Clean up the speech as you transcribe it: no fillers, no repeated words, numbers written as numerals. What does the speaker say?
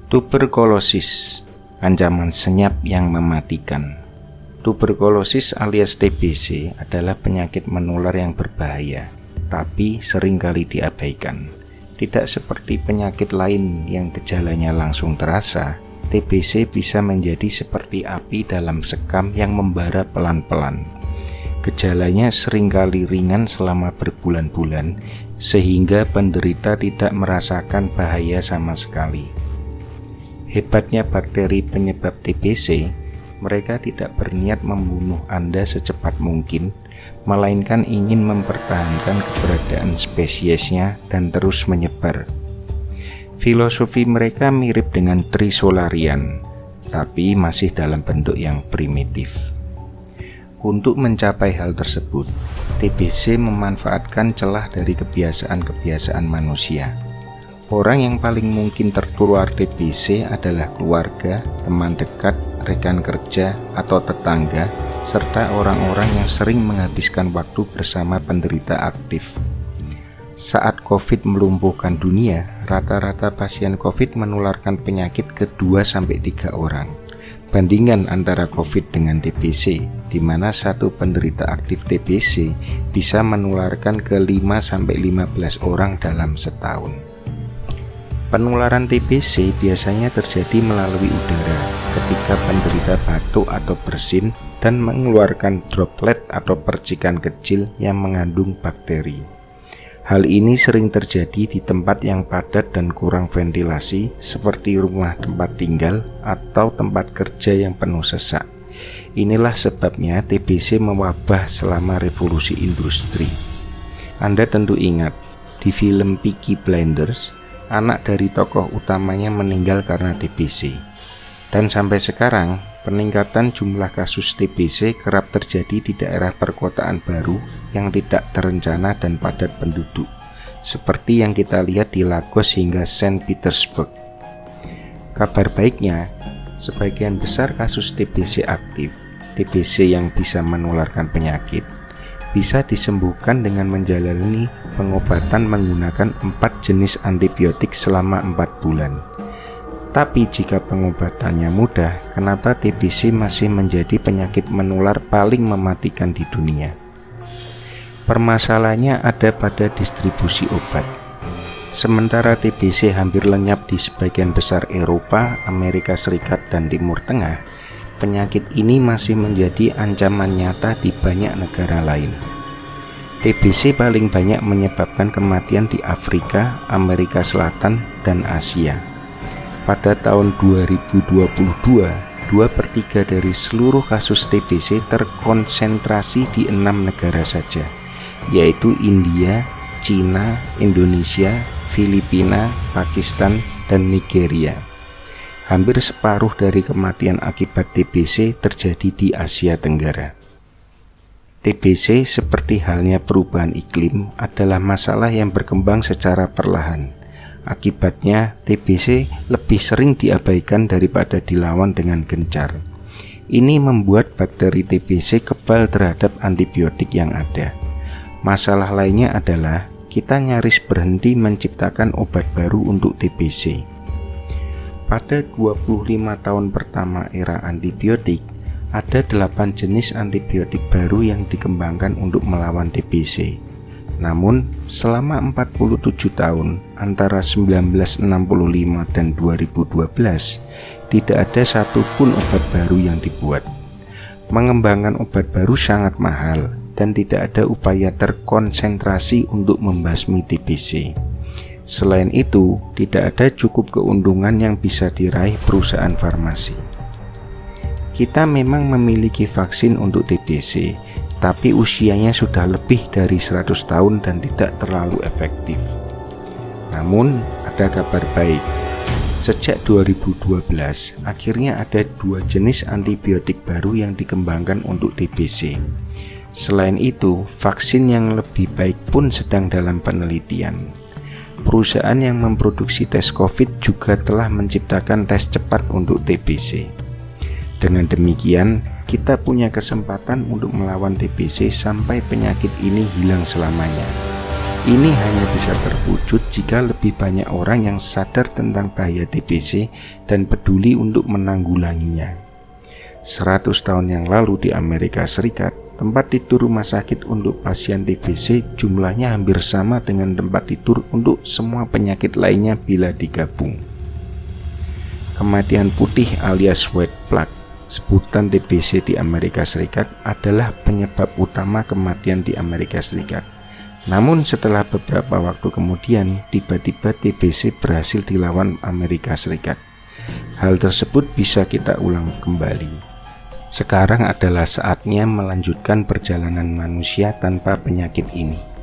Tuberkulosis, ancaman senyap yang mematikan. Tuberkulosis alias TBC adalah penyakit menular yang berbahaya, tapi seringkali diabaikan. Tidak seperti penyakit lain yang gejalanya langsung terasa, TBC bisa menjadi seperti api dalam sekam yang membara pelan-pelan. Gejalanya seringkali ringan selama berbulan-bulan, sehingga penderita tidak merasakan bahaya sama sekali. Hebatnya bakteri penyebab TBC, mereka tidak berniat membunuh Anda secepat mungkin, melainkan ingin mempertahankan keberadaan spesiesnya dan terus menyebar. Filosofi mereka mirip dengan trisolarian, tapi masih dalam bentuk yang primitif. Untuk mencapai hal tersebut, TBC memanfaatkan celah dari kebiasaan-kebiasaan manusia. Orang yang paling mungkin tertular TBC adalah keluarga, teman dekat, rekan kerja, atau tetangga, serta orang-orang yang sering menghabiskan waktu bersama penderita aktif. Saat COVID melumpuhkan dunia, rata-rata pasien COVID menularkan penyakit ke 2-3 orang. Bandingan antara COVID dengan TBC, di mana satu penderita aktif TBC bisa menularkan ke 5-15 orang dalam setahun. Penularan TBC biasanya terjadi melalui udara ketika penderita batuk atau bersin dan mengeluarkan droplet atau percikan kecil yang mengandung bakteri. Hal ini sering terjadi di tempat yang padat dan kurang ventilasi seperti rumah tempat tinggal atau tempat kerja yang penuh sesak. Inilah sebabnya TBC mewabah selama revolusi industri. Anda tentu ingat, di film Peaky Blinders, anak dari tokoh utamanya meninggal karena TBC. Dan sampai sekarang, peningkatan jumlah kasus TBC kerap terjadi di daerah perkotaan baru yang tidak terencana dan padat penduduk, seperti yang kita lihat di Lagos hingga Saint Petersburg. Kabar baiknya, sebagian besar kasus TBC aktif, TBC yang bisa menularkan penyakit, bisa disembuhkan dengan menjalani pengobatan menggunakan 4 jenis antibiotik selama 4 bulan. Tapi jika pengobatannya mudah, kenapa TBC masih menjadi penyakit menular paling mematikan di dunia? Permasalahannya ada pada distribusi obat. Sementara TBC hampir lenyap di sebagian besar Eropa, Amerika Serikat, dan Timur Tengah, penyakit ini masih menjadi ancaman nyata di banyak negara lain. TBC paling banyak menyebabkan kematian di Afrika, Amerika Selatan, dan Asia. Pada tahun 2022, 2/3 dari seluruh kasus TBC terkonsentrasi di 6 negara saja, yaitu India, Cina, Indonesia, Filipina, Pakistan, dan Nigeria. Hampir separuh dari kematian akibat TBC terjadi di Asia Tenggara. TBC, seperti halnya perubahan iklim, adalah masalah yang berkembang secara perlahan. Akibatnya, TBC lebih sering diabaikan daripada dilawan dengan gencar. Ini membuat bakteri TBC kebal terhadap antibiotik yang ada. Masalah lainnya adalah kita nyaris berhenti menciptakan obat baru untuk TBC. Pada 25 tahun pertama era antibiotik, ada 8 jenis antibiotik baru yang dikembangkan untuk melawan TBC. Namun, selama 47 tahun, antara 1965 dan 2012, tidak ada satupun obat baru yang dibuat. Mengembangkan obat baru sangat mahal, dan tidak ada upaya terkonsentrasi untuk membasmi TBC. Selain itu, tidak ada cukup keuntungan yang bisa diraih perusahaan farmasi. Kita memang memiliki vaksin untuk TBC, tapi usianya sudah lebih dari 100 tahun dan tidak terlalu efektif. Namun, ada kabar baik. Sejak 2012, akhirnya ada 2 jenis antibiotik baru yang dikembangkan untuk TBC. Selain itu, vaksin yang lebih baik pun sedang dalam penelitian. Perusahaan yang memproduksi tes COVID juga telah menciptakan tes cepat untuk TBC. Dengan demikian, kita punya kesempatan untuk melawan TBC sampai penyakit ini hilang selamanya. Ini hanya bisa terwujud jika lebih banyak orang yang sadar tentang bahaya TBC dan peduli untuk menanggulanginya. 100 tahun yang lalu di Amerika Serikat, tempat tidur rumah sakit untuk pasien TBC jumlahnya hampir sama dengan tempat tidur untuk semua penyakit lainnya bila digabung. Kematian putih alias white plague, sebutan TBC di Amerika Serikat, adalah penyebab utama kematian di Amerika Serikat. Namun setelah beberapa waktu kemudian, tiba-tiba TBC berhasil dilawan Amerika Serikat. Hal tersebut bisa kita ulang kembali. Sekarang adalah saatnya melanjutkan perjalanan manusia tanpa penyakit ini.